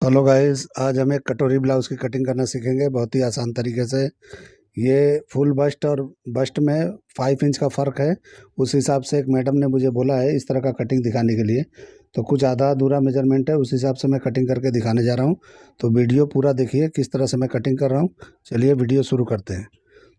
Hello guys, आज हम एक कटोरी ब्लाउज की कटिंग करना सीखेंगे बहुत ही आसान तरीके से। ये फुल बस्ट और बस्ट में 5 इंच का फ़र्क है। उस हिसाब से एक मैडम ने मुझे बोला है इस तरह का कटिंग दिखाने के लिए। तो कुछ आधा अधूरा मेजरमेंट है, उस हिसाब से मैं कटिंग करके दिखाने जा रहा हूँ। तो वीडियो पूरा देखिए किस तरह से मैं कटिंग कर रहा हूँ। चलिए वीडियो शुरू करते हैं।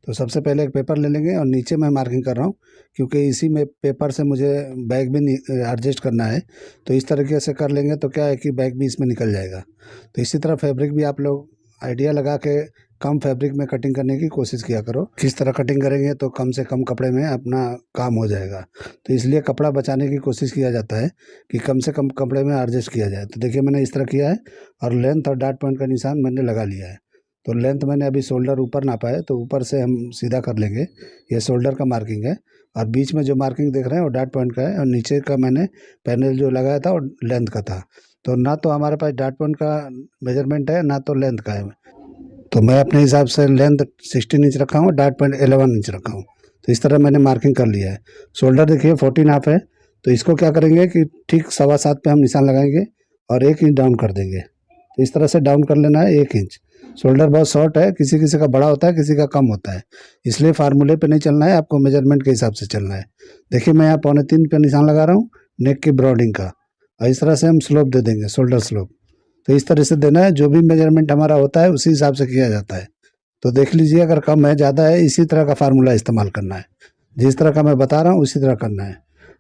तो सबसे पहले एक पेपर ले लेंगे और नीचे मैं मार्किंग कर रहा हूँ, क्योंकि इसी में पेपर से मुझे बैग भी एडजस्ट करना है। तो इस तरीके से कर लेंगे तो क्या है कि बैग भी इसमें निकल जाएगा। तो इसी तरह फैब्रिक भी आप लोग आइडिया लगा के कम फैब्रिक में कटिंग करने की कोशिश किया करो। किस तरह कटिंग करेंगे तो कम से कम कपड़े में अपना काम हो जाएगा। तो इसलिए कपड़ा बचाने की कोशिश किया जाता है कि कम से कम कपड़े में एडजस्ट किया जाए। तो देखिए मैंने इस तरह किया है और लेंथ और डॉट पॉइंट का निशान मैंने लगा लिया है। तो लेंथ मैंने अभी शोल्डर ऊपर नापा है, तो ऊपर से हम सीधा कर लेंगे। ये शोल्डर का मार्किंग है और बीच में जो मार्किंग देख रहे हैं वो डॉट पॉइंट का है, और नीचे का मैंने पैनल जो लगाया था वो लेंथ का था। तो ना तो हमारे पास डॉट पॉइंट का मेजरमेंट है ना तो लेंथ का है। तो मैं अपने हिसाब से लेंथ 16 इंच रखा हूँ, डॉट पॉइंट 11 इंच रखा हूँ। तो इस तरह मैंने मार्किंग कर लिया है। शोल्डर देखिए 14 हाफ है। तो इसको क्या करेंगे कि ठीक 7.25 पे हम निशान लगाएंगे और 1 इंच डाउन कर देंगे। तो इस तरह से डाउन कर लेना है 1 इंच। शोल्डर बहुत शॉर्ट है, किसी किसी का बड़ा होता है, किसी का कम होता है। इसलिए फार्मूले पे नहीं चलना है, आपको मेजरमेंट के हिसाब से चलना है। देखिए मैं यहाँ 2.25 पे निशान लगा रहा हूँ नेक की ब्रॉडिंग का, और इस तरह से हम स्लोप दे देंगे, शोल्डर स्लोप। तो इस तरह से देना है, जो भी मेजरमेंट हमारा होता है उसी हिसाब से किया जाता है। तो देख लीजिए अगर कम है ज़्यादा है, इसी तरह का फार्मूला इस्तेमाल करना है। जिस तरह का मैं बता रहा हूँ उसी तरह करना है।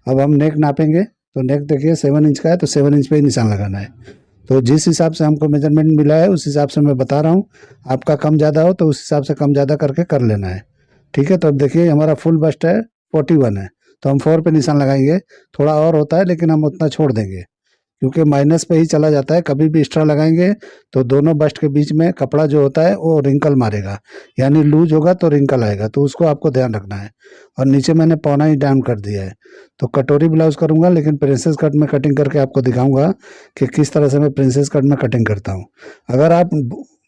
अब हम नेक नापेंगे। तो नेक देखिए 7 इंच का है, तो 7 इंच पे ही निशान लगाना है। तो जिस हिसाब से हमको मेजरमेंट मिला है उस हिसाब से मैं बता रहा हूँ। आपका कम ज़्यादा हो तो उस हिसाब से कम ज़्यादा करके कर लेना है। ठीक है, तो अब देखिए हमारा फुल बस्ट है 41 है, तो हम 4 पे निशान लगाएंगे। थोड़ा और होता है लेकिन हम उतना छोड़ देंगे, क्योंकि माइनस पे ही चला जाता है। कभी भी एक्स्ट्रा लगाएंगे तो दोनों बस्ट के बीच में कपड़ा जो होता है वो रिंकल मारेगा, यानी लूज होगा तो रिंकल आएगा। तो उसको आपको ध्यान रखना है। और नीचे मैंने पौना ही डाउन कर दिया है। तो कटोरी ब्लाउज करूंगा, लेकिन प्रिंसेस कट में कटिंग करके आपको दिखाऊंगा कि किस तरह से मैं प्रिंसेस कट में कटिंग करता हूँ। अगर आप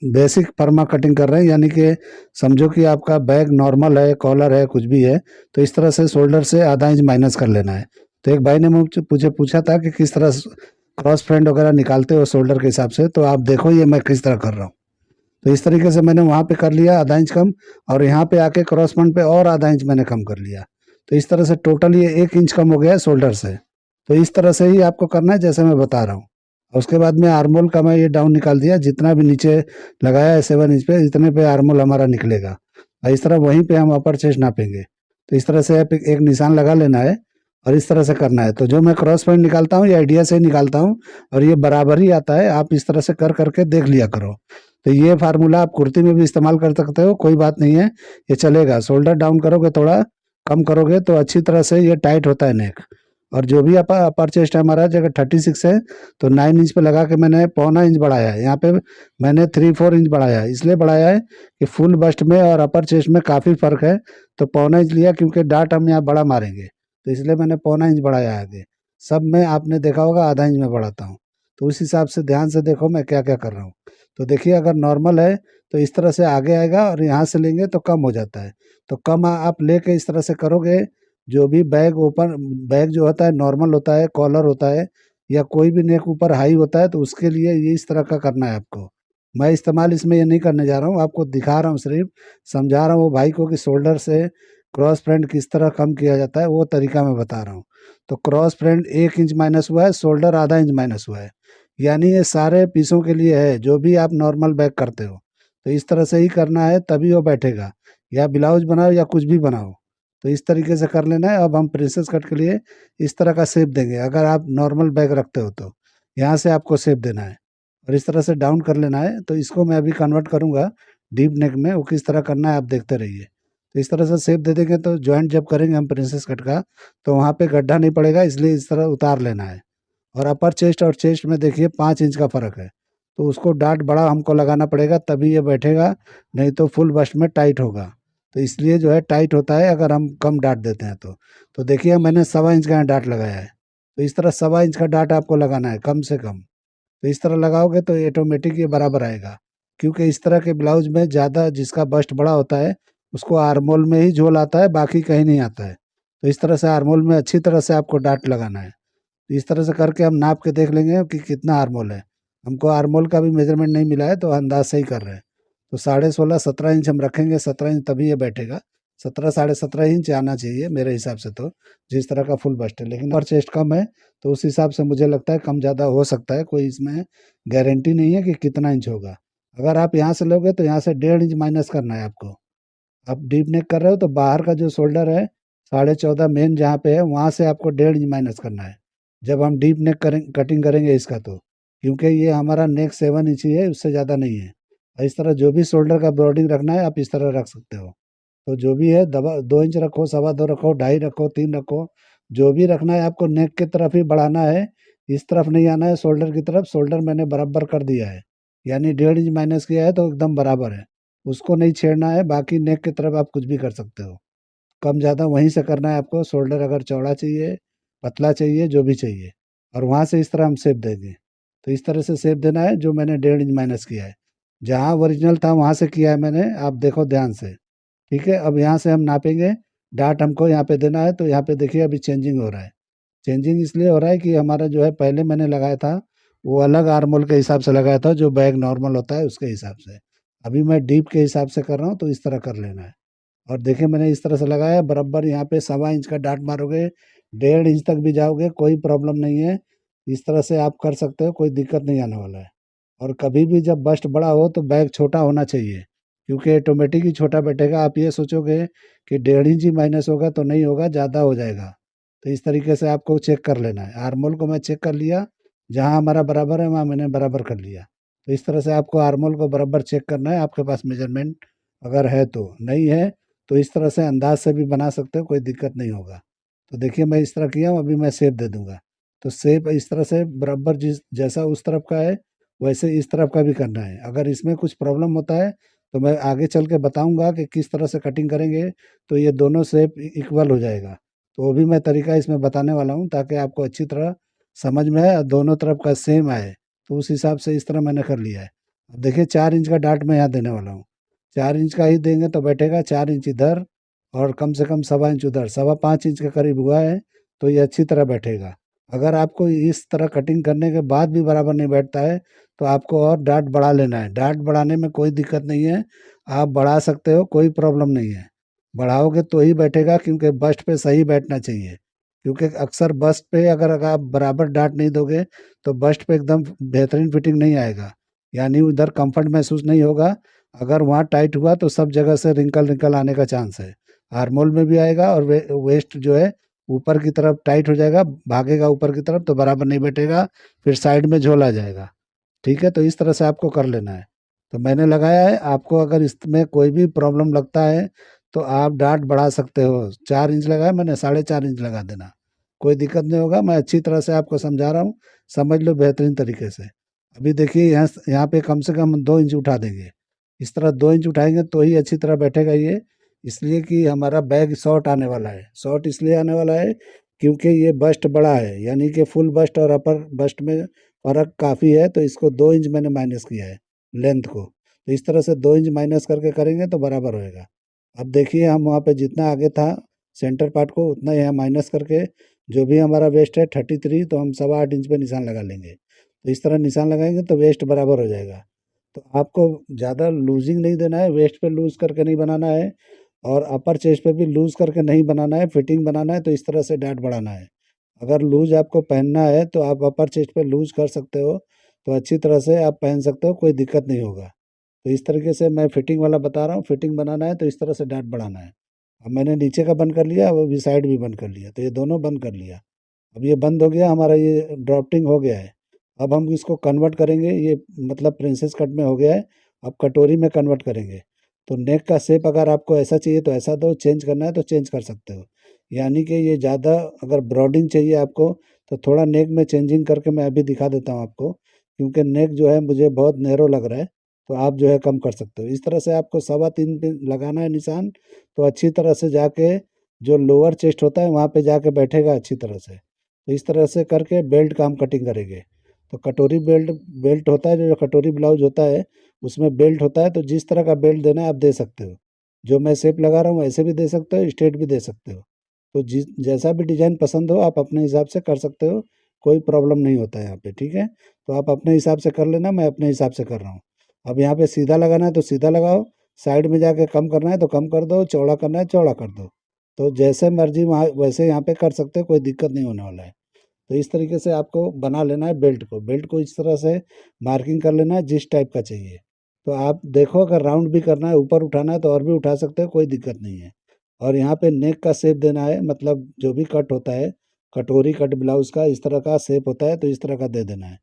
बेसिक परमा कटिंग कर रहे हैं, यानी कि समझो कि आपका बैग नॉर्मल है, कॉलर है, कुछ भी है, तो इस तरह से शोल्डर से आधा इंच माइनस कर लेना है। तो एक भाई ने मुझे पूछा था कि किस तरह क्रॉस फ्रेंड वगैरह निकालते हो शोल्डर के हिसाब से, तो आप देखो ये मैं किस तरह कर रहा हूँ। तो इस तरीके से मैंने वहाँ पे कर लिया आधा इंच कम, और यहाँ पे आके क्रॉस फ्रेंड पे और आधा इंच मैंने कम कर लिया। तो इस तरह से टोटल ये 1 इंच कम हो गया शोल्डर से। तो इस तरह से ही आपको करना है जैसे मैं बता रहा हूँ। और उसके बाद में आर्मोल का मैं ये डाउन निकाल दिया, जितना भी नीचे लगाया है 7 इंच पे, इतने पे आर्मोल हमारा निकलेगा। और इस तरह वहीं पे हम अपर चेस्ट नापेंगे। तो इस तरह से आप एक निशान लगा लेना है और इस तरह से करना है। तो जो मैं क्रॉस पॉइंट निकालता हूँ ये आइडिया से ही निकालता हूँ, और ये बराबर ही आता है। आप इस तरह से कर करके देख लिया करो। तो ये फार्मूला आप कुर्ती में भी इस्तेमाल कर सकते हो, कोई बात नहीं है, ये चलेगा। शोल्डर डाउन करोगे, थोड़ा कम करोगे तो अच्छी तरह से ये टाइट होता है नेक। और जो भी अपर चेस्ट है हमारा, जगह 36 है, तो 9 इंच पे लगा के मैंने पौना इंच बढ़ाया है। यहाँ पे मैंने 3-4 इंच बढ़ाया है। इसलिए बढ़ाया है कि फुल बस्ट में और अपर चेस्ट में काफ़ी फर्क है। तो पौना इंच लिया क्योंकि डाट हम यहाँ बड़ा मारेंगे, तो इसलिए मैंने पौना इंच बढ़ाया है आगे। सब में आपने देखा होगा आधा इंच में बढ़ाता हूँ। तो उस हिसाब से ध्यान से देखो मैं क्या क्या कर रहा हूँ। तो देखिए अगर नॉर्मल है तो इस तरह से आगे आएगा, और यहाँ से लेंगे तो कम हो जाता है। तो कम आप लेके इस तरह से करोगे। जो भी बैग ओपन बैग जो होता है नॉर्मल होता है, कॉलर होता है, या कोई भी नेक ऊपर हाई होता है, तो उसके लिए ये इस तरह का करना है आपको। मैं इस्तेमाल इसमें ये नहीं करने जा रहा हूँ, आपको दिखा रहा हूँ, सिर्फ समझा रहा हूँ वो भाई को कि शोल्डर से क्रॉस फ्रेंड किस तरह कम किया जाता है, वो तरीका मैं बता रहा हूँ। तो क्रॉस फ्रेंड 1 इंच माइनस हुआ है, शोल्डर आधा इंच माइनस हुआ है। यानी ये सारे पीसों के लिए है, जो भी आप नॉर्मल बैग करते हो। तो इस तरह से ही करना है, तभी वो बैठेगा। या ब्लाउज बनाओ या कुछ भी बनाओ, तो इस तरीके से कर लेना है। अब हम प्रिंसेस कट के लिए इस तरह का शेप देंगे। अगर आप नॉर्मल बैग रखते हो तो यहाँ से आपको शेप देना है और इस तरह से डाउन कर लेना है। तो इसको मैं अभी कन्वर्ट करूँगा डीप नेक में, वो किस तरह करना है आप देखते रहिए। तो इस तरह से शेप दे देंगे तो जॉइंट जब करेंगे हम प्रिंसेस कट का, तो वहाँ पे गड्ढा नहीं पड़ेगा, इसलिए इस तरह उतार लेना है। और अपर चेस्ट और चेस्ट में देखिए 5 इंच का फ़र्क है, तो उसको डाट बड़ा हमको लगाना पड़ेगा तभी ये बैठेगा, नहीं तो फुल बस्ट में टाइट होगा। तो इसलिए जो है टाइट होता है अगर हम कम डाट देते हैं तो। तो देखिए मैंने 1.25 इंच का यहाँ डाट लगाया है। तो इस तरह 1.25 इंच का डाट आपको लगाना है कम से कम। तो इस तरह लगाओगे तो ऑटोमेटिक ये बराबर आएगा, क्योंकि इस तरह के ब्लाउज में ज़्यादा जिसका बस्ट बड़ा होता है उसको आर्मोल में ही झोल आता है, बाकी कहीं नहीं आता है। तो इस तरह से आर्मोल में अच्छी तरह से आपको डाट लगाना है। तो इस तरह से करके हम नाप के देख लेंगे कि कितना आर्मोल है। हमको आर्मोल का भी मेजरमेंट नहीं मिला है तो अंदाज से ही कर रहे हैं। तो 16.5 17 इंच हम रखेंगे, 17 इंच तभी ये बैठेगा। 17 साढ़े 17 इंच आना चाहिए मेरे हिसाब से तो, जिस तरह का फुल बस्ट है। लेकिन अपर चेस्ट कम है तो उस हिसाब से मुझे लगता है कम ज़्यादा हो सकता है, कोई इसमें गारंटी नहीं है कि कितना इंच होगा। अगर आप यहाँ से लोगे तो यहाँ से 1.5 इंच माइनस करना है आपको। आप डीप नेक कर रहे हो तो बाहर का जो शोल्डर है 14.5 मेन जहाँ पे है वहाँ से आपको 1.5 इंच माइनस करना है जब हम डीप नेक कटिंग करेंगे इसका तो, क्योंकि ये हमारा नेक 7 इंच ही है, उससे ज़्यादा नहीं है। और इस तरह जो भी शोल्डर का ब्रॉडिंग रखना है आप इस तरह रख सकते हो। तो जो भी है दबा 2 इंच रखो, 2.25 रखो, 2.5 रखो, 3 रखो, जो भी रखना है आपको। नेक की तरफ ही बढ़ाना है, इस तरफ नहीं आना है शोल्डर की तरफ। शोल्डर मैंने बराबर कर दिया है, यानी 1.5 इंच माइनस किया है तो एकदम बराबर है, उसको नहीं छेड़ना है। बाकी नेक की तरफ आप कुछ भी कर सकते हो, कम ज़्यादा वहीं से करना है आपको। शोल्डर अगर चौड़ा चाहिए, पतला चाहिए, जो भी चाहिए, और वहाँ से इस तरह हम शेप देंगे। तो इस तरह से शेप देना है जो मैंने 1.5 इंच माइनस किया है। जहाँ ओरिजिनल था वहाँ से किया है मैंने, आप देखो ध्यान से। ठीक है, अब यहाँ से हम नापेंगे। डाट हमको यहाँ पे देना है, तो यहाँ पे देखिए अभी चेंजिंग हो रहा है। चेंजिंग इसलिए हो रहा है कि हमारा जो है पहले मैंने लगाया था वो अलग आर्मोल के हिसाब से लगाया था, जो बैग नॉर्मल होता है उसके हिसाब से। अभी मैं डीप के हिसाब से कर रहा हूँ, तो इस तरह कर लेना है। और देखिए मैंने इस तरह से लगाया बराबर। यहाँ पे 1.25 इंच का डाट मारोगे, 1.5 इंच तक भी जाओगे, कोई प्रॉब्लम नहीं है। इस तरह से आप कर सकते हो, कोई दिक्कत नहीं आने वाला है। और कभी भी जब बस्ट बड़ा हो तो बैग छोटा होना चाहिए, क्योंकि ऑटोमेटिक ही छोटा बैठेगा। आप ये सोचोगे कि 1.5 इंच ही माइनस होगा तो नहीं होगा, ज़्यादा हो जाएगा। तो इस तरीके से आपको चेक कर लेना है। आर्मोल को मैं चेक कर लिया, जहाँ हमारा बराबर है वहाँ मैंने बराबर कर लिया। तो इस तरह से आपको आर्मोल को बराबर चेक करना है, आपके पास मेजरमेंट अगर है तो। नहीं है तो इस तरह से अंदाज से भी बना सकते हो, कोई दिक्कत नहीं होगा। तो देखिए मैं इस तरह किया हूँ, अभी मैं शेप दे दूंगा। तो शेप इस तरह से बराबर, जिस जैसा उस तरफ का है वैसे इस तरफ का भी करना है। अगर इसमें कुछ प्रॉब्लम होता है तो मैं आगे चल के बताऊंगा कि किस तरह से कटिंग करेंगे तो ये दोनों शेप इक्वल हो जाएगा। तो वो भी मैं तरीका इसमें बताने वाला हूँ, ताकि आपको अच्छी तरह समझ में आए और दोनों तरफ का सेम आए। तो उस हिसाब से इस तरह मैंने कर लिया है। अब देखिए 4 इंच का डाट मैं यहाँ देने वाला हूँ। 4 इंच का ही देंगे तो बैठेगा। 4 इंच इधर और कम से कम 1.25 इंच उधर, 5.25 इंच के करीब हुआ है तो ये अच्छी तरह बैठेगा। अगर आपको इस तरह कटिंग करने के बाद भी बराबर नहीं बैठता है तो आपको और डाट बढ़ा लेना है। डाट बढ़ाने में कोई दिक्कत नहीं है, आप बढ़ा सकते हो, कोई प्रॉब्लम नहीं है। बढ़ाओगे तो ही बैठेगा, क्योंकि बस्ट पे सही बैठना चाहिए। क्योंकि अक्सर बस्ट पे अगर आप बराबर डाट नहीं दोगे तो बस्ट पे एकदम बेहतरीन फिटिंग नहीं आएगा, यानी उधर कंफर्ट महसूस नहीं होगा। अगर वहाँ टाइट हुआ तो सब जगह से रिंकल रिंकल आने का चांस है। आर्मोल में भी आएगा और वेस्ट जो है ऊपर की तरफ टाइट हो जाएगा, भागेगा ऊपर की तरफ तो बराबर नहीं बैठेगा, फिर साइड में झोल आ जाएगा। ठीक है, तो इस तरह से आपको कर लेना है। तो मैंने लगाया है, आपको अगर इसमें कोई भी प्रॉब्लम लगता है तो आप डाट बढ़ा सकते हो। 4 इंच लगाया मैंने, 4.5 इंच लगा देना, कोई दिक्कत नहीं होगा। मैं अच्छी तरह से आपको समझा रहा हूँ, समझ लो बेहतरीन तरीके से। अभी देखिए यहाँ यहाँ पे कम से कम 2 इंच उठा देंगे। इस तरह 2 इंच उठाएंगे तो ही अच्छी तरह बैठेगा ये। इसलिए कि हमारा बैग शॉर्ट आने वाला है। शॉर्ट इसलिए आने वाला है क्योंकि ये बस्ट बड़ा है, यानी कि फुल बस्ट और अपर बस्ट में फ़र्क काफ़ी है। तो इसको 2 इंच मैंने माइनस किया है लेंथ को। तो इस तरह से 2 इंच माइनस करके करेंगे तो बराबर होएगा। अब देखिए हम वहाँ पे जितना आगे था सेंटर पार्ट को उतना यहाँ माइनस करके, जो भी हमारा वेस्ट है 33, तो हम 8.25 इंच पे निशान लगा लेंगे। तो इस तरह निशान लगाएंगे तो वेस्ट बराबर हो जाएगा। तो आपको ज़्यादा लूजिंग नहीं देना है, वेस्ट पे लूज़ करके नहीं बनाना है, और अपर चेस्ट पे भी लूज़ करके नहीं बनाना है। फिटिंग बनाना है तो इस तरह से डाट बढ़ाना है। अगर लूज़ आपको पहनना है तो आप अपर चेस्ट पे लूज़ कर सकते हो, तो अच्छी तरह से आप पहन सकते हो, कोई दिक्कत नहीं होगा। तो इस तरीके से मैं फिटिंग वाला बता रहा हूँ। फिटिंग बनाना है तो इस तरह से डाट बढ़ाना है। अब मैंने नीचे का बंद कर लिया, अब अभी साइड भी बंद कर लिया, तो ये दोनों बंद कर लिया। अब ये बंद हो गया हमारा, ये ड्राफ्टिंग हो गया है। अब हम इसको कन्वर्ट करेंगे, ये मतलब प्रिंसेस कट में हो गया है, अब कटोरी में कन्वर्ट करेंगे। तो नेक का शेप अगर आपको ऐसा चाहिए तो ऐसा दो, चेंज करना है तो चेंज कर सकते हो। यानी कि ये ज़्यादा अगर ब्रॉडिंग चाहिए आपको तो थोड़ा नेक में चेंजिंग करके मैं अभी दिखा देता हूँ आपको, क्योंकि नेक जो है मुझे बहुत नैरो लग रहा है। तो आप जो है कम कर सकते हो। इस तरह से आपको 3.25 पे लगाना है निशान, तो अच्छी तरह से जाके जो लोअर चेस्ट होता है वहाँ पे जाके बैठेगा अच्छी तरह से। तो इस तरह से करके बेल्ट का हम कटिंग करेंगे। तो कटोरी बेल्ट बेल्ट होता है, जो कटोरी ब्लाउज होता है उसमें बेल्ट होता है। तो जिस तरह का बेल्ट देना है आप दे सकते हो। जो मैं शेप लगा रहा हूँ ऐसे भी दे सकते हो, स्ट्रेट भी दे सकते हो। तो जिस जैसा भी डिज़ाइन पसंद हो आप अपने हिसाब से कर सकते हो, कोई प्रॉब्लम नहीं होता है यहाँ पे, ठीक है। तो आप अपने हिसाब से कर लेना, मैं अपने हिसाब से कर रहा हूँ। अब यहाँ पे सीधा लगाना है तो सीधा लगाओ, साइड में जाके कम करना है तो कम कर दो, चौड़ा करना है चौड़ा कर दो। तो जैसे मर्जी वहाँ वैसे यहाँ पे कर सकते हो, कोई दिक्कत नहीं होने वाला है। तो इस तरीके से आपको बना लेना है बेल्ट को इस तरह से मार्किंग कर लेना है जिस टाइप का चाहिए। तो आप देखो, अगर राउंड भी करना है, ऊपर उठाना है तो और भी उठा सकते हो, कोई दिक्कत नहीं है। और यहाँ पे नेक का शेप देना है, मतलब जो भी कट होता है, कटोरी कट ब्लाउज का इस तरह का शेप होता है तो इस तरह का दे देना है।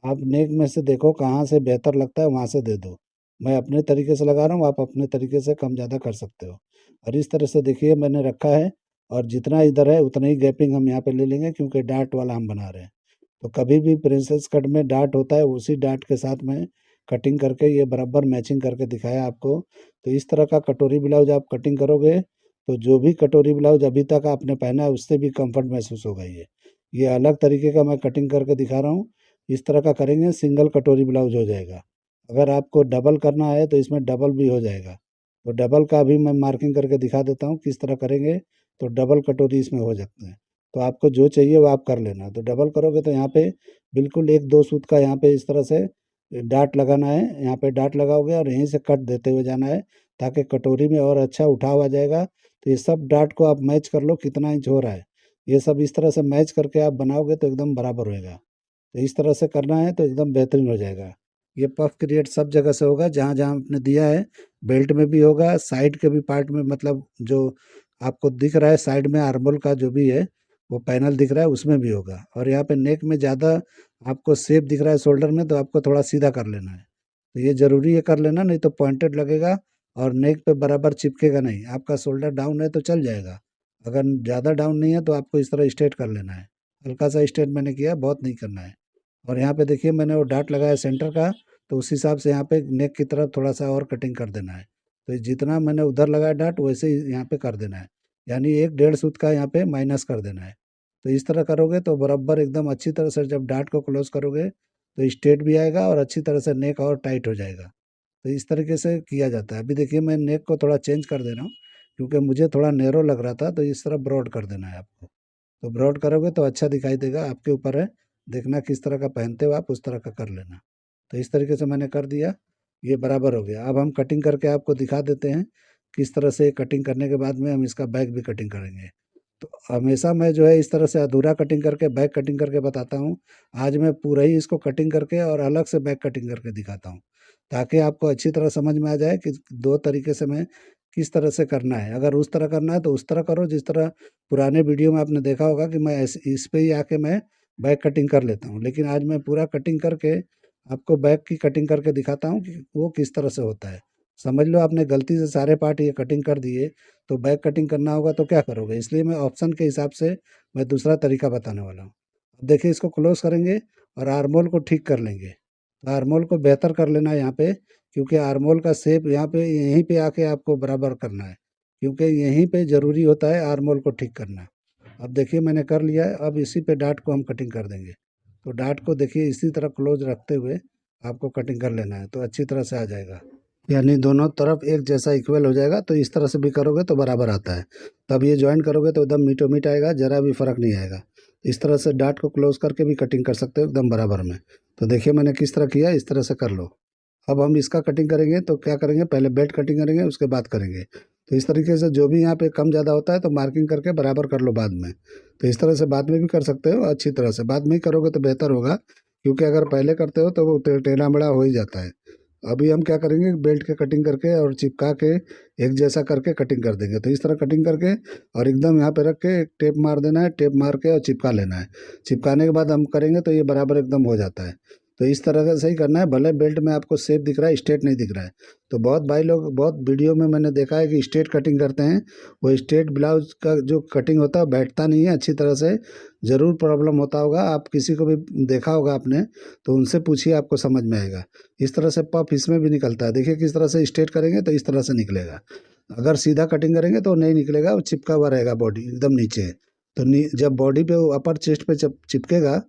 आप नेक में से देखो कहाँ से बेहतर लगता है, वहाँ से दे दो। मैं अपने तरीके से लगा रहा हूँ, आप अपने तरीके से कम ज़्यादा कर सकते हो। और इस तरह से देखिए मैंने रखा है, और जितना इधर है उतना ही गैपिंग हम यहाँ पे ले लेंगे, क्योंकि डार्ट वाला हम बना रहे हैं। तो कभी भी प्रिंसेस कट में डार्ट होता है, उसी डार्ट के साथ में कटिंग करके ये बराबर मैचिंग करके दिखाया आपको। तो इस तरह का कटोरी ब्लाउज आप कटिंग करोगे तो जो भी कटोरी ब्लाउज अभी तक आपने पहना है उससे भी कंफर्ट महसूस होगा। ये अलग तरीके का मैं कटिंग करके दिखा रहा हूँ। इस तरह का करेंगे सिंगल कटोरी ब्लाउज हो जाएगा। अगर आपको डबल करना है तो इसमें डबल भी हो जाएगा। तो डबल का भी मैं मार्किंग करके दिखा देता हूँ किस तरह करेंगे, तो डबल कटोरी इसमें हो सकते हैं। तो आपको जो चाहिए वो आप कर लेना। तो डबल करोगे तो यहाँ पे बिल्कुल एक दो सूत का यहाँ पे इस तरह से डाट लगाना है, यहाँ पे डाट लगाओगे और यहीं से कट देते हुए जाना है, ताकि कटोरी में और अच्छा उठाव आ जाएगा। तो ये सब डाट को आप मैच कर लो कितना इंच हो रहा है, ये सब इस तरह से मैच करके आप बनाओगे तो एकदम बराबर होएगा। तो इस तरह से करना है तो एकदम बेहतरीन हो जाएगा। ये पफ क्रिएट सब जगह से होगा, जहाँ जहाँ आपने दिया है। बेल्ट में भी होगा, साइड के भी पार्ट में, मतलब जो आपको दिख रहा है साइड में आर्मोल का जो भी है वो पैनल दिख रहा है उसमें भी होगा। और यहाँ पे नेक में ज़्यादा आपको शेप दिख रहा है शोल्डर में, तो आपको थोड़ा सीधा कर लेना है। तो ये ज़रूरी है कर लेना, नहीं तो पॉइंटेड लगेगा और नेक पे बराबर चिपकेगा नहीं। आपका शोल्डर डाउन है तो चल जाएगा, अगर ज़्यादा डाउन नहीं है तो आपको इस तरह स्ट्रेट कर लेना है। हल्का सा स्ट्रेट मैंने किया, बहुत नहीं करना है। और यहाँ पे देखिए मैंने वो डाट लगाया सेंटर का, तो उस हिसाब से यहाँ पे नेक की तरफ थोड़ा सा और कटिंग कर देना है। तो जितना मैंने उधर लगाया डाट वैसे ही यहाँ पे कर देना है, यानी एक डेढ़ सूत का यहाँ पे माइनस कर देना है। तो इस तरह करोगे तो बराबर एकदम अच्छी तरह से जब डाट को क्लोज करोगे तो स्ट्रेट भी आएगा और अच्छी तरह से नेक और टाइट हो जाएगा। तो इस तरीके से किया जाता है। अभी देखिए मैं नेक को थोड़ा चेंज कर दे रहा हूँ, क्योंकि मुझे थोड़ा नैरो लग रहा था, तो इस तरह ब्रॉड कर देना है आपको। तो ब्रॉड करोगे तो अच्छा दिखाई देगा, आपके ऊपर है, देखना किस तरह का पहनते हो आप उस तरह का कर लेना। तो इस तरीके से मैंने कर दिया, ये बराबर हो गया। अब हम कटिंग करके आपको दिखा देते हैं किस तरह से कटिंग करने के बाद में हम इसका बैक भी कटिंग करेंगे। तो हमेशा मैं जो है इस तरह से अधूरा कटिंग करके बैक कटिंग करके बताता हूँ। आज मैं पूरा ही इसको कटिंग करके और अलग से बैक कटिंग करके दिखाता हूँ, ताकि आपको अच्छी तरह समझ में आ जाए कि दो तरीके से मैं किस तरह से करना है। अगर उस तरह करना है तो उस तरह करो, जिस तरह पुराने वीडियो में आपने देखा होगा कि मैं ऐसे इस पे ही आके मैं बैक कटिंग कर लेता हूँ। लेकिन आज मैं पूरा कटिंग करके आपको बैक की कटिंग करके दिखाता हूँ कि वो किस तरह से होता है। समझ लो आपने गलती से सारे पार्ट ये कटिंग कर दिए, तो बैक कटिंग करना होगा तो क्या करोगे, इसलिए मैं ऑप्शन के हिसाब से मैं दूसरा तरीका बताने वाला हूँ। अब देखिए इसको क्लोज करेंगे और आर्मोल को ठीक कर लेंगे। तो आर्मोल को बेहतर कर लेना है यहाँ पे, क्योंकि आर्मोल का शेप यहाँ पे यहीं पे आके आपको बराबर करना है, क्योंकि यहीं पे ज़रूरी होता है आर्मोल को ठीक करना। अब देखिए मैंने कर लिया है, अब इसी पे डाट को हम कटिंग कर देंगे। तो डाट को देखिए इसी तरह क्लोज रखते हुए आपको कटिंग कर लेना है, तो अच्छी तरह से आ जाएगा, यानी दोनों तरफ एक जैसा इक्वल हो जाएगा। तो इस तरह से भी करोगे तो बराबर आता है। तब ये ज्वाइन करोगे तो एकदम मीटो मीट आएगा, ज़रा भी फ़र्क नहीं आएगा। इस तरह से डाट को क्लोज करके भी कटिंग कर सकते हो एकदम बराबर में। तो देखिए मैंने किस तरह किया, इस तरह से कर लो। अब हम इसका कटिंग करेंगे तो क्या करेंगे, पहले बेल्ट कटिंग करेंगे उसके बाद करेंगे। तो इस तरीके से जो भी यहाँ पे कम ज़्यादा होता है तो मार्किंग करके बराबर कर लो बाद में। तो इस तरह से बाद में भी कर सकते हो, अच्छी तरह से बाद में ही करोगे तो बेहतर होगा, क्योंकि अगर पहले करते हो तो वो टेढ़ा मेढ़ा हो ही जाता है। अभी हम क्या करेंगे, बेल्ट के कटिंग करके और चिपका के एक जैसा करके कटिंग कर देंगे। तो इस तरह कटिंग करके और एकदम यहाँ पे रख के एक टेप मार देना है, टेप मार के और चिपका लेना है। चिपकाने के बाद हम करेंगे तो ये बराबर एकदम हो जाता है। तो इस तरह से ही करना है, भले बेल्ट में आपको शेप दिख रहा है, स्ट्रेट नहीं दिख रहा है। तो बहुत भाई लोग, बहुत वीडियो में मैंने देखा है कि स्ट्रेट कटिंग करते हैं, वो स्ट्रेट ब्लाउज का जो कटिंग होता है बैठता नहीं है अच्छी तरह से। ज़रूर प्रॉब्लम होता होगा, आप किसी को भी देखा होगा आपने, तो उनसे पूछिए, आपको समझ में आएगा। इस तरह से पफ इसमें भी निकलता है, देखिए किस तरह से स्ट्रेट करेंगे तो इस तरह से निकलेगा। अगर सीधा कटिंग करेंगे तो नहीं निकलेगा, वो चिपका हुआ रहेगा, बॉडी एकदम नीचे है। तो जब बॉडी पे अपर चेस्ट पे जब चिपकेगा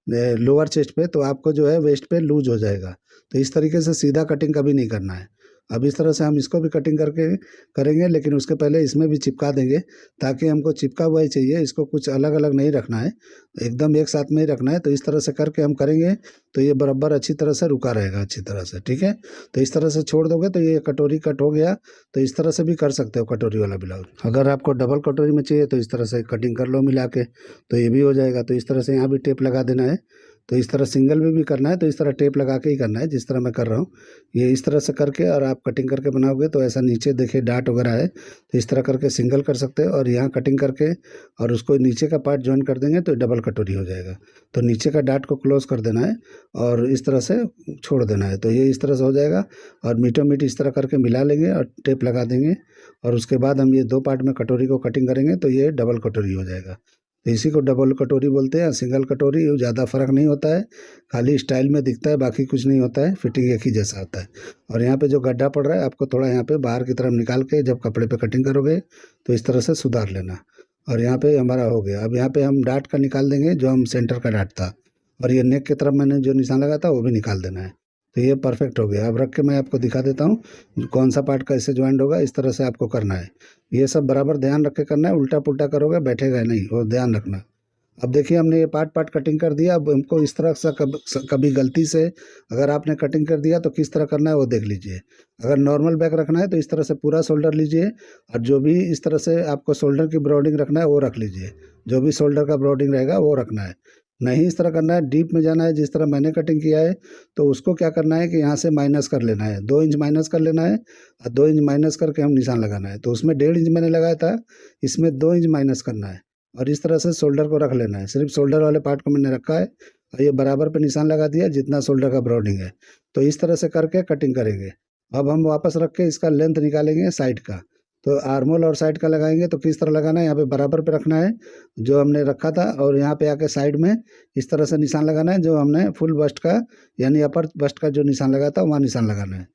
लोअर चेस्ट पे, तो आपको जो है वेस्ट पे लूज हो जाएगा। तो इस तरीके से सीधा कटिंग कभी नहीं करना है। अब इस तरह से हम इसको भी कटिंग करके करेंगे, लेकिन उसके पहले इसमें भी चिपका देंगे, ताकि हमको चिपका हुआ ही चाहिए, इसको कुछ अलग अलग नहीं रखना है, एकदम एक साथ में ही रखना है। तो इस तरह से करके हम करेंगे तो ये बराबर अच्छी तरह से रुका रहेगा अच्छी तरह से, ठीक है। तो इस तरह से छोड़ दोगे तो ये कटोरी कट हो गया। तो इस तरह से भी कर सकते हो कटोरी वाला ब्लाउज। अगर आपको डबल कटोरी में चाहिए तो इस तरह से कटिंग कर लो मिला के, तो ये भी हो जाएगा। तो इस तरह से यहाँ भी टेप लगा देना है। तो इस तरह सिंगल में भी करना है तो इस तरह टेप लगा के ही करना है, जिस तरह मैं कर रहा हूँ। ये इस तरह से करके और आप कटिंग करके बनाओगे तो ऐसा नीचे देखिए डाट वगैरह है, तो इस तरह करके सिंगल कर सकते हो, और यहाँ कटिंग करके और उसको नीचे का पार्ट ज्वाइन कर देंगे तो डबल कटोरी हो जाएगा। तो नीचे का डाट को क्लोज कर देना है और इस तरह से छोड़ देना है, तो ये इस तरह से हो जाएगा। और मीटो मीट इस तरह करके मिला लेंगे और टेप लगा देंगे, और उसके बाद हम ये दो पार्ट में कटोरी को कटिंग करेंगे तो ये डबल कटोरी हो जाएगा। तो इसी को डबल कटोरी बोलते हैं, सिंगल कटोरी। ज़्यादा फ़र्क नहीं होता है, खाली स्टाइल में दिखता है, बाकी कुछ नहीं होता है, फिटिंग एक ही जैसा होता है। और यहाँ पे जो गड्ढा पड़ रहा है आपको थोड़ा यहाँ पे बाहर की तरफ निकाल के जब कपड़े पे कटिंग करोगे तो इस तरह से सुधार लेना। और यहाँ पे हमारा हो गया। अब यहाँ पे हम डाट का निकाल देंगे, जो हम सेंटर का डाट था, और ये नेक की तरफ मैंने जो निशान लगा था वो भी निकाल देना है। तो ये परफेक्ट हो गया। अब रख के मैं आपको दिखा देता हूँ कौन सा पार्ट कैसे ज्वाइंट होगा। इस तरह से आपको करना है, ये सब बराबर ध्यान रख के करना है, उल्टा पुल्टा करोगे बैठेगा नहीं, वो ध्यान रखना। अब देखिए हमने ये पार्ट पार्ट कटिंग कर दिया। अब हमको इस तरह से कभी गलती से अगर आपने कटिंग कर दिया तो किस तरह करना है वो देख लीजिए। अगर नॉर्मल बैक रखना है तो इस तरह से पूरा शोल्डर लीजिए, और जो भी इस तरह से आपको शोल्डर की ब्रॉडिंग रखना है वो रख लीजिए, जो भी शोल्डर का ब्रॉडिंग रहेगा वो रखना है। नहीं इस तरह करना है, डीप में जाना है जिस तरह मैंने कटिंग किया है। तो उसको क्या करना है कि यहाँ से माइनस कर लेना है, 2 इंच माइनस कर लेना है, और 2 इंच माइनस करके हम निशान लगाना है। तो उसमें 1.5 इंच मैंने लगाया था, इसमें 2 इंच माइनस करना है, और इस तरह से शोल्डर को रख लेना है। सिर्फ शोल्डर वाले पार्ट को मैंने रखा है, और ये बराबर पे निशान लगा दिया जितना शोल्डर का ब्रॉडिंग है। तो इस तरह से करके कटिंग करेंगे। अब हम वापस रख के इसका लेंथ निकालेंगे साइड का। तो आर्मोल और साइड का लगाएंगे तो किस तरह लगाना है, यहाँ पे बराबर पे रखना है जो हमने रखा था, और यहाँ पे आके साइड में इस तरह से निशान लगाना है, जो हमने फुल बस्ट का यानी अपर बस्ट का जो निशान लगा था वहाँ निशान लगाना है।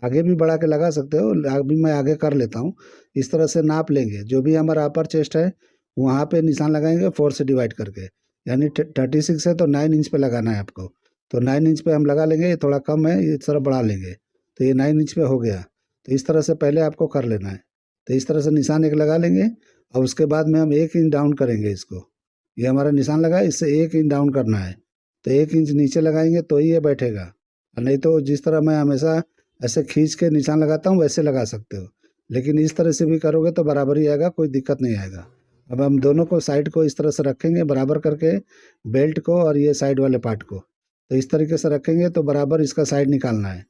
आगे भी बढ़ा के लगा सकते हो, अभी मैं आगे कर लेता हूँ। इस तरह से नाप लेंगे, जो भी हमारा अपर चेस्ट है वहाँ पे निशान लगाएंगे 4 से डिवाइड करके, यानी 36 है तो 9 इंच पे लगाना है आपको। तो 9 इंच पे हम लगा लेंगे, ये थोड़ा कम है, ये तरह बढ़ा लेंगे, तो ये 9 इंच पे हो गया। तो इस तरह से पहले आपको कर लेना है। तो इस तरह से निशान एक लगा लेंगे, और उसके बाद में हम 1 इंच डाउन करेंगे इसको। ये हमारा निशान लगा है, इससे 1 इंच डाउन करना है। तो 1 इंच नीचे लगाएंगे तो ही ये बैठेगा, और नहीं तो जिस तरह मैं हमेशा ऐसे खींच के निशान लगाता हूँ वैसे लगा सकते हो, लेकिन इस तरह से भी करोगे तो बराबर ही आएगा, कोई दिक्कत नहीं आएगा। अब हम दोनों को साइड को इस तरह से रखेंगे बराबर करके, बेल्ट को और ये साइड वाले पार्ट को। तो इस तरीके से रखेंगे तो बराबर इसका साइड निकालना है।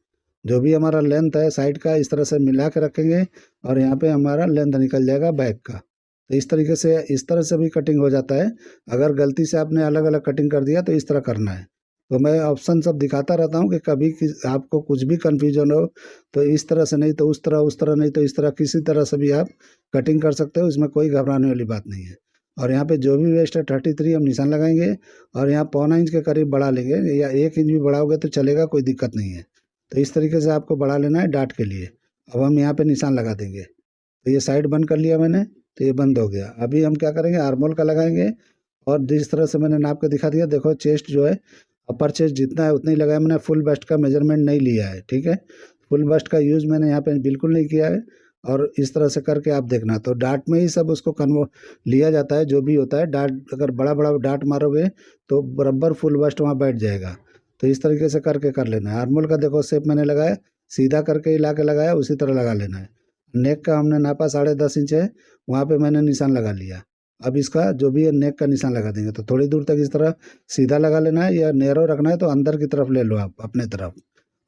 जो भी हमारा लेंथ है साइड का इस तरह से मिला के रखेंगे, और यहाँ पे हमारा लेंथ निकल जाएगा बैक का। तो इस तरह से भी कटिंग हो जाता है। अगर गलती से आपने अलग अलग कटिंग कर दिया तो इस तरह करना है। तो मैं ऑप्शन सब दिखाता रहता हूँ कि कभी आपको कुछ भी कन्फ्यूजन हो तो इस तरह से नहीं तो उस तरह नहीं तो इस तरह, किसी तरह से भी आप कटिंग कर सकते हो, इसमें कोई घबराने वाली बात नहीं है। और यहाँ पे जो भी वेस्ट है 33 हम निशान लगाएंगे, और यहाँ 1.25 इंच के करीब बढ़ा लेंगे, या 1 इंच भी बढ़ाओगे तो चलेगा, कोई दिक्कत नहीं है। तो इस तरीके से आपको बढ़ा लेना है डाट के लिए। अब हम यहाँ पे निशान लगा देंगे। तो ये साइड बंद कर लिया मैंने, तो ये बंद हो गया। अभी हम क्या करेंगे, आर्मोल का लगाएंगे, और जिस तरह से मैंने नाप के दिखा दिया, देखो चेस्ट जो है अपर चेस्ट जितना है उतना ही लगाया मैंने, फुल बस्ट का मेजरमेंट नहीं लिया है, ठीक है। फुल बस्ट का यूज़ मैंने यहाँ पे बिल्कुल नहीं किया है। और इस तरह से करके आप देखना, तो डाट में ही सब उसको कन्वो लिया जाता है, जो भी होता है डाट। अगर बड़ा बड़ा डाट मारोगे तो बराबर फुल बस्ट वहाँ बैठ जाएगा। तो इस तरीके से करके कर लेना है। आर्मोल का देखो शेप मैंने लगाया, सीधा करके ही ला के लगाया, उसी तरह लगा लेना है। नेक का हमने नापा 10.5 इंच है, वहाँ पे मैंने निशान लगा लिया। अब इसका जो भी है नेक का निशान लगा देंगे, तो थोड़ी दूर तक इस तरह सीधा लगा लेना है, या नैरो रखना है तो अंदर की तरफ ले लो आप अपने तरफ,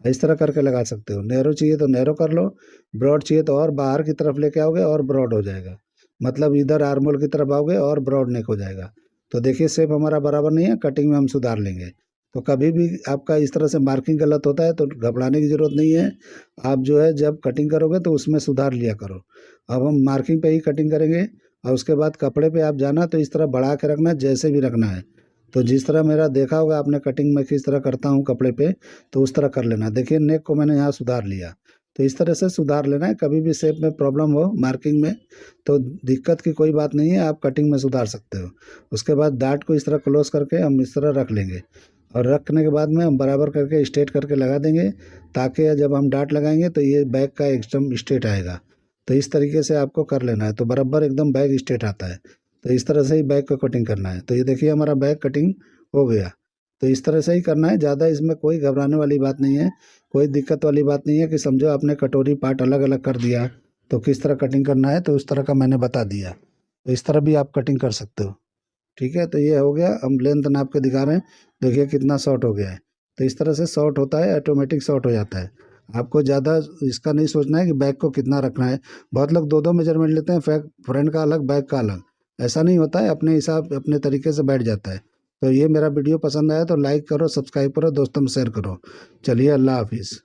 इस तरह करके लगा सकते हो। नैरो चाहिए तो नैरो कर लो, ब्रॉड चाहिए तो और बाहर की तरफ लेके आओगे और ब्रॉड हो जाएगा, मतलब इधर आर्मोल की तरफ आओगे और ब्रॉड नेक हो जाएगा। तो देखिए शेप हमारा बराबर नहीं है, कटिंग में हम सुधार लेंगे। तो कभी भी आपका इस तरह से मार्किंग गलत होता है तो घबराने की ज़रूरत नहीं है। आप जो है जब कटिंग करोगे तो उसमें सुधार लिया करो। अब हम मार्किंग पे ही कटिंग करेंगे, और उसके बाद कपड़े पे आप जाना तो इस तरह बढ़ा के रखना, जैसे भी रखना है। तो जिस तरह मेरा देखा होगा आपने कटिंग में किस तरह करता हूँ कपड़े पे, तो उस तरह कर लेना। देखिए नेक को मैंने यहाँ सुधार लिया, तो इस तरह से सुधार लेना है। कभी भी शेप में प्रॉब्लम हो मार्किंग में तो दिक्कत की कोई बात नहीं है, आप कटिंग में सुधार सकते हो। उसके बाद डाट को इस तरह क्लोज करके हम इस तरह रख लेंगे, और रखने के बाद में हम बराबर करके स्ट्रेट करके लगा देंगे, ताकि जब हम डाट लगाएंगे तो ये बैग का एकदम स्ट्रेट आएगा। तो इस तरीके से आपको कर लेना है, तो बराबर एकदम बैग स्ट्रेट आता है। तो इस तरह से ही बैग को कटिंग करना है। तो ये देखिए हमारा बैग कटिंग हो गया। तो इस तरह से ही करना है, ज़्यादा इसमें कोई घबराने वाली बात नहीं है, कोई दिक्कत वाली बात नहीं है कि समझो आपने कटोरी पार्ट अलग अलग कर दिया तो किस तरह कटिंग करना है, तो उस तरह का मैंने बता दिया। तो इस तरह भी आप कटिंग कर सकते हो। ठीक है, तो ये हो गया। हम लेंथ नाप के दिखा रहे हैं, देखिए कितना शॉर्ट हो गया है। तो इस तरह से शॉर्ट होता है, ऑटोमेटिक शॉर्ट हो जाता है। आपको ज़्यादा इसका नहीं सोचना है कि बैग को कितना रखना है। बहुत लोग दो दो मेजरमेंट लेते हैं, फ्रंट का अलग बैग का अलग। ऐसा नहीं होता है, अपने हिसाब अपने तरीके से बैठ जाता है। तो ये मेरा वीडियो पसंद आया तो लाइक करो, सब्सक्राइब करो, दोस्तों में शेयर करो। चलिए, अल्लाह हाफिज़।